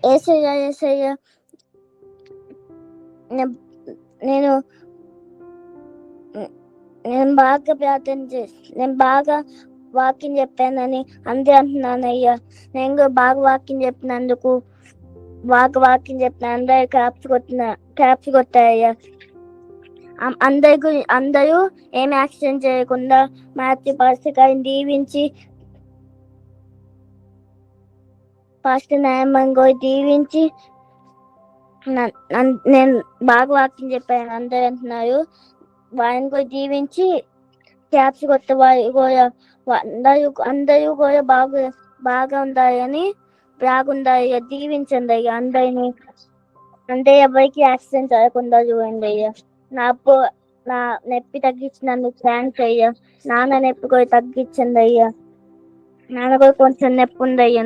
ఏసయ్య ఏసయ్య నేను నేను బాగా ప్రార్థన నేను బాగా వాక్యం చెప్పానని అందరూ అంటున్నానయ్యా. నేను కూడా బాగా వాక్యం చెప్పినందుకు వాక్యం చెప్పిన అందరు క్యాప్స్ కొట్టాయ్యా. అందరూ ఏం యాక్సిడెంట్ చేయకుండా మాథ్యూ పాస్టర్ గారిని దీవించి పాస్టర్ నాయమ్మని కూడా దీవించి నేను బాగా వాక్యం చెప్పాను అందరూ అంటున్నారు. వారిని కూడా దీవించి క్యాప్స్ కొత్త వారు కూడా అందరూ కూడా బాగా ఉండాలని బాగుండాలి దీవించండి అయ్యా అందరినీ. అంటే ఎవరికి యాక్సిడెంట్ జరగకుండా చూడండి అయ్యా. నా నొప్పి తగ్గించినందుకు థ్యాంక్స్ అయ్యా. నాన్న నొప్పి కూడా తగ్గించండి అయ్యా. నాన్న కూడా కొంచెం నొప్పి ఉంది అయ్యా.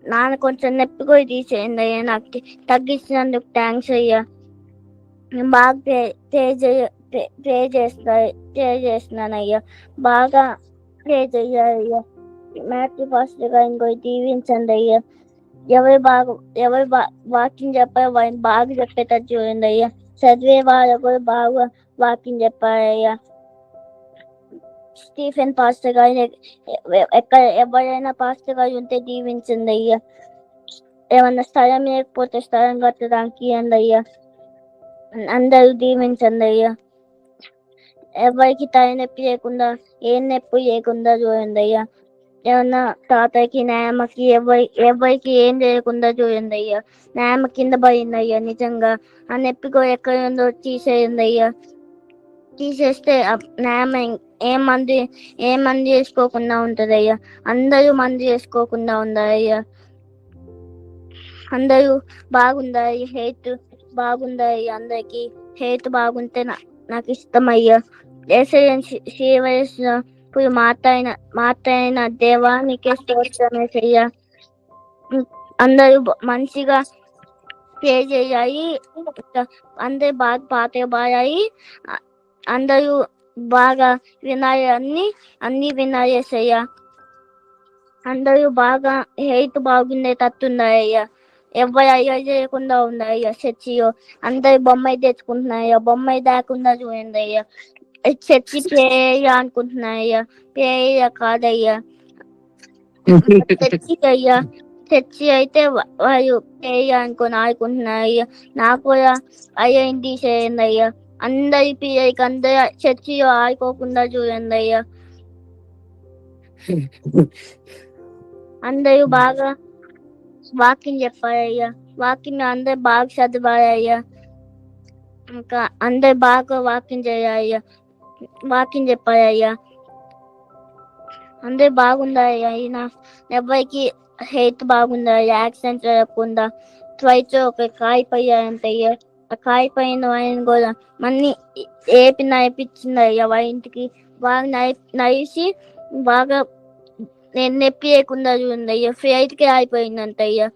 నాన్న కొంచెం నొప్పి కూడా తీసేయండి అయ్యా. నాకు తగ్గించినందుకు థ్యాంక్స్ అయ్యా. నేను బాగా ప్రే చేస్తున్నాను అయ్యా. బాగా ప్రే చెయ్యాలయ్యా. మాథ్యూ పాస్టర్ గారిని కూడా దీవించండి అయ్యా. ఎవరు వాక్యం చెప్పారో వారిని బాగా చెప్పేటట్టు చూడండి అయ్యా. చదివే వాళ్ళు కూడా బాగా వాక్యం చెప్పారయ్యా. స్టీఫెన్ పాస్టర్ గారిని ఎవరైనా పాస్టర్ గారు ఉంటే దీవించండి అయ్యా. ఏమన్నా స్థలం లేకపోతే స్థలం కట్టడానికి ఇవ్వండి అయ్యా. అందరూ దీవించండి అయ్యా. ఎవరికి తల నొప్పి లేకుండా ఏం నొప్పి లేకుండా చూడండి అయ్యా. ఏమన్నా తాతయ్యకి నాయమ్మకి ఎవరికి ఏం చేయకుండా చూడండి అయ్యా. నాయమ్మ కింద పడింది అయ్యా. నిజంగా ఆ నొప్పి కూడా ఎక్కడ ఉందో తీసేయండి అయ్యా. తీసేస్తే నాయమ్మ ఏం మంది చేసుకోకుండా ఉంటది అయ్యా. అందరూ మంది చేసుకోకుండా ఉండాలయ్యా. అందరూ బాగుండాలి. హెల్త్ బాగుండాలి. అందరికి హెల్త్ బాగుంటే నాకు ఇష్టం అయ్యా. ఇప్పుడు మాతైన దేవానికే స్తోత్రమేసయ్యా. అందరూ మంచిగా ప్రే చేయాలి. అందరూ బాగా పాటలు పాడాలి. అందరూ బాగా వినాలి. అన్ని వినాలేసయ్యా. అందరూ బాగా హెల్త్ బాగుండేటట్టున్నారయ్యా. ఎవరు అయ్యా చేయకుండా ఉన్నారయ్యా. చర్చిలో అందరు బొమ్మాయి తెచ్చుకుంటున్నారయ్యా. బొమ్మాయి దాకుండా చూడండి అయ్యా. చర్చి ప్రేయ అనుకుంటున్నారయ్యా. ప్రేయ కాదయ్యా. చర్చికయ్యా. చర్చి అయితే వాళ్ళు ప్రేయ అనుకుని ఆడుకుంటున్నారయ్యా. నాకు కూడా అయ్యా ఇంటి చేయండి అయ్యా. అందరి పిల్లలకి అందరూ చర్చిలో ఆడుకోకుండా చూడండి అయ్యా. అందరూ బాగా వాకింగ్ చెప్పారయ్యా. వాకింగ్ అందరు బాగా చదివారయ్యా. ఇంకా అందరు బాగా వాకింగ్ చేయాలయ్యా. వాకింగ్ చెప్పారయ్యా. అందరు బాగుండాలయ్యా. అయినా ఎవరికి హెల్త్ బాగుండాలి. యాక్సిడెంట్ జరగకుండా త్వరలో ఒక కాయిపోయారంటయ్యా. ఆ కాయిపోయిన వాయిని కూడా మళ్ళీ నడిపించిందయ్యా. వాళ్ళ ఇంటికి బాగా నడిచి బాగా నొప్పి లేకుండా చూడండి అయ్యా. ఫ్లైట్కి అయిపోయిందంట అయ్యా.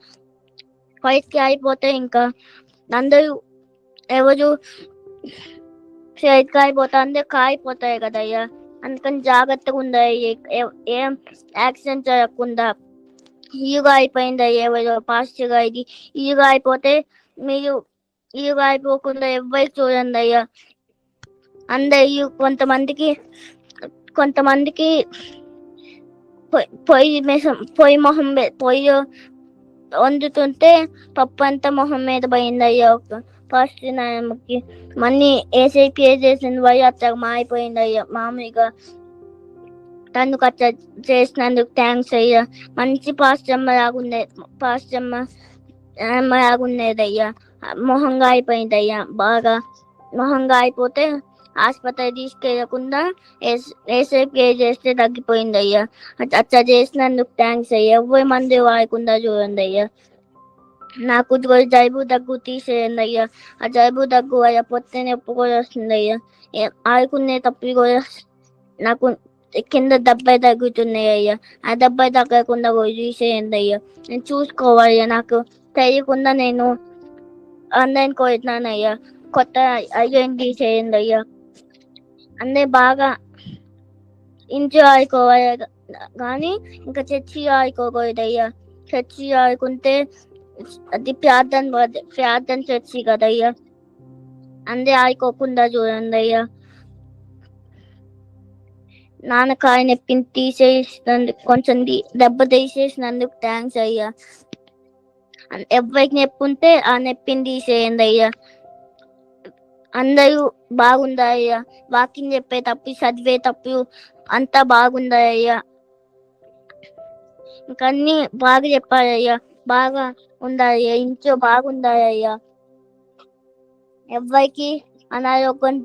ఫ్లైట్కి అయిపోతే ఇంకా అందరూ ఎవరు ఫ్లైట్కి అయిపోతే అందరు కాయిపోతాయి కదయ్యా. అందుకని జాగ్రత్తగా ఉండాలి. ఏం యాక్సిడెంట్ జరగకుండా. ఈగా అయిపోయింది అయ్యా. ఎవరో పాస్టర్ గారికి ఈగా అయిపోతే మీరు ఈగా అయిపోకుండా ఎవరికి చూడండి అయ్యా. అందరు కొంతమందికి పొయ్యి వండుతుంటే పప్పు అంతా మొహం మీద పోయింది అయ్యా. పాస్టర్ నాయమ్మకి మళ్ళీ ఏసైకి చేసిన పోయి అట్లా మారిపోయింది అయ్యా. మామూలుగా తనకు అట్లా చేసినందుకు థ్యాంక్స్ అయ్యా. మంచి పాస్టమ్మ లాగుండేది అయ్యా. మొహంగా అయిపోయింది అయ్యా. బాగా మొహంగా అయిపోతే ఆసుపత్రి తీసుకెళ్లకుండా ఏసైకి చేస్తే తగ్గిపోయింది అయ్యా. అట్లా చేసినందుకు థ్యాంక్స్ అయ్యా. ఎవరి మంది వాడకుండా చూడండి అయ్యా. నాకు జలుబు దగ్గు తీసేయండి అయ్యా. ఆ జలుబు దగ్గు అయ్యా పొత్తే నొప్పి కూడా వస్తుంది అయ్యా. ఆడుకునేటప్పుడు కూడా నాకు కింద దెబ్బలు తగ్గుతున్నాయి అయ్యా. ఆ దెబ్బలు తగ్గకుండా కూడా తీసేయండి అయ్యా. నేను చూసుకోవాలి. నాకు తెలియకుండా నేను ఆన్లైన్ కొట్టినాను అయ్యా. కొత్త అయ్యాన్ని తీసేయండి అయ్యా. అందరు బాగా ఇంట్లో ఆడుకోవాలి కానీ ఇంకా చర్చి ఆడుకోకూడదు అయ్యా. చర్చి ఆడుకుంటే అది ప్రార్థన చర్చి కదయ్యా, అందే ఆడుకోకుండా చూడండి అయ్యా. నాన్న కాయ నొప్పిని తీసేసినందుకు, కొంచెం దెబ్బ తీసేసినందుకు థ్యాంక్స్ అయ్యా. ఎవరికి నొప్పి ఉంటే ఆ నొప్పిని తీసేయండి అయ్యా. అందరూ బాగుందా అయ్యా? వాకింగ్ చెప్పేటప్పుడు చదివేటప్పుడు అంతా బాగుందా అయ్యా? ఇంకన్నీ బాగా చెప్పారయ్యా. బాగా ఉందాయ్యా, ఇంట్లో బాగుందాయ్యా. ఎవరికి అనారోగ్యం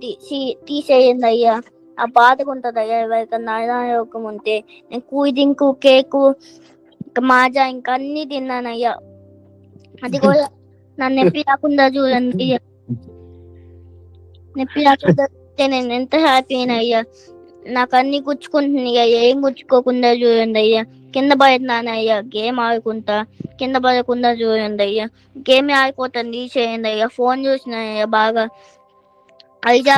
తీసేయండి అయ్యా. ఆ బాధగా ఉంటది అయ్యా ఎవరికన్నా అనారోగ్యం ఉంటే. నేను కూల్ డ్రింక్, కేకు, ఇంకా మాజా ఇంకా అన్ని తిన్నానయ్యా. అది కూడా నన్ను నొప్పి రాకుండా చూడండి అయ్యా. నొప్పి రాకుండా నేను ఎంత హ్యాపీ అయ్యా. నాకు అన్ని గుచ్చుకుంటున్నాయి అయ్యా, ఏం గుచ్చుకోకుండా చూడండి అయ్యా. కింద పడినాను అయ్యా, గేమ్ ఆడుకుంటా. కింద పడకుండా చూడండి అయ్యా. గేమ్ ఆడుకోవటం తీసేయండి అయ్యా. ఫోన్ చూసినాయ్యా, బాగా అయినా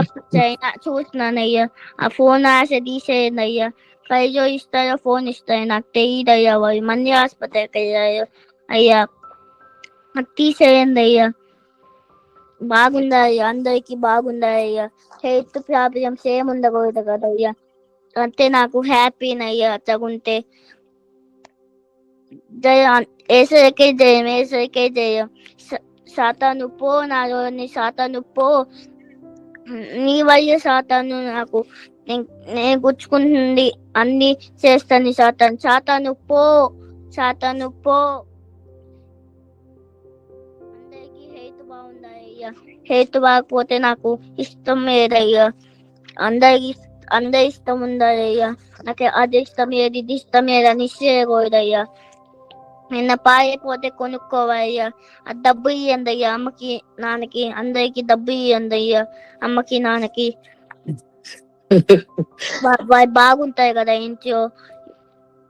చూసినానయ్యా. ఆ ఫోన్ ఆశ తీసేయండి అయ్యా. పైజో ఇస్తాయో ఫోన్ ఇస్తాయో నాకు తెలియదు అయ్యా. వాళ్ళు మళ్ళీ ఆసుపత్రికి అయ్యాయో అయ్యా. అది తీసేయండి అయ్యా. బాగుందా అయ్యా, అందరికి బాగుందా అయ్యా. హెల్త్ ప్రాబ్లమ్స్ ఏమి ఉండకూడదు కదయ్యా. అంటే నాకు హ్యాపీనయ్యా తగుంటే. జయం ఏసరికే జయం, ఏసరికే జయం. సాతాను పో, నాలోని సాతాను పో. నీ వల్ల సాతాను నాకు నేను గుచ్చుకుంటుంది అన్ని చేస్తాను. సాతాను పో, సాతాను పో. అందరికి హెల్త్ బాగుందా అయ్యా? హెల్త్ బాగపోతే నాకు ఇష్టం లేదయ్యా. అందరి ఇష్టం ఉందయ్యా. నాకు అది ఇష్టం లేదు, ఇది ఇష్టం లేదు అని ఇచ్చేయకూడదయ్యా. నిన్న పాయపోతే కొనుక్కోవయ్యా. ఆ డబ్బు ఇయ్యండి అయ్యా. అమ్మకి, నాన్నకి, అందరికి డబ్బు ఇయ్యండి అయ్యా. అమ్మకి, నాన్నకి బాగుంటాయి కదా ఇంట్లో.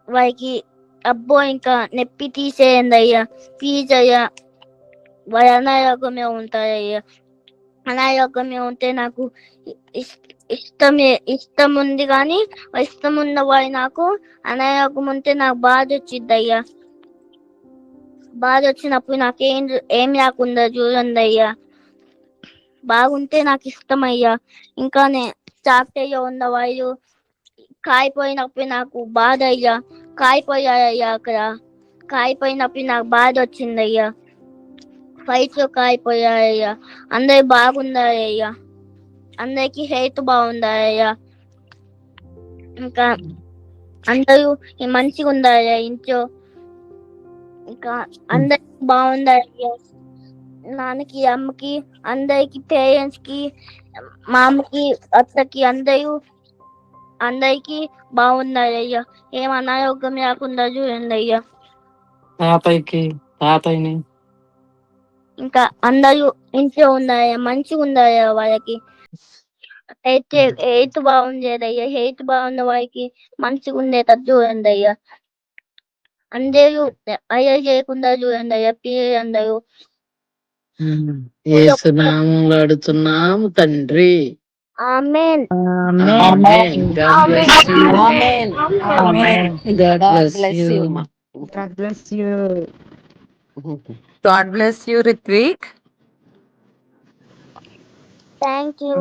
వారికి అబ్బో ఇంకా నొప్పి తీసేయండి అయ్యా, ప్లీజ్ అయ్యా. వారి అనారోగ్యమే ఉంటారయ్యా. అనారోగ్యమే ఉంటే నాకు ఇష్టం ఉంది, కానీ ఇష్టం ఉన్న వారి నాకు అనారోగ్యం ఉంటే నాకు బాధ వచ్చింది అయ్యా. బాధ వచ్చినప్పుడు ఏం లేకుండా చూడండి అయ్యా. బాగుంటే నాకు ఇష్టం అయ్యా. ఇంకా చాక్టయ్య ఉన్న వాళ్ళు కాయిపోయినప్పుడు నాకు బాధ అయ్యా. కాయిపోయాయ్యా అక్కడ. కాయిపోయినప్పుడు నాకు బాధ వచ్చిందయ్యా. ఫైట్ లో కాయిపోయాయ్యా. అందరు బాగున్నారయ్యా. అందరికి హెల్త్ బాగుందాయ్యా. ఇంకా అందరూ మంచిగా ఉందాయ్యా ఇంట్లో. ఇంకా అందరికి బాగుందయ్యా. నాన్నకి, అమ్మకి, అందరికి, పేరెంట్స్ కి, మా అమ్మకి, అత్తకి, అందరికి బాగున్నారయ్యా. ఏం అనారోగ్యం లేకుండా చూడండి అయ్యా. తాతయ్యని ఇంకా అందరూ ఇంట్లో ఉన్నాయా, మంచిగా ఉన్నాయా వాళ్ళకి. హెల్త్ బాగుండేదయ్యా. హెల్త్ బాగున్న వారికి మంచిగా ఉండేటట్టు చూడండి అయ్యా. అందరూ అయ్యా చేయకుండా చూడండి అయ్యా. పిల్లలు అందరూ యేసునామములో అడుగుతున్నాము తండ్రి. ఆమేన్. ఆమేన్. God bless you. Amen. Amen. God God bless bless you. you. God bless you. God bless you, Ritvik. Thank you.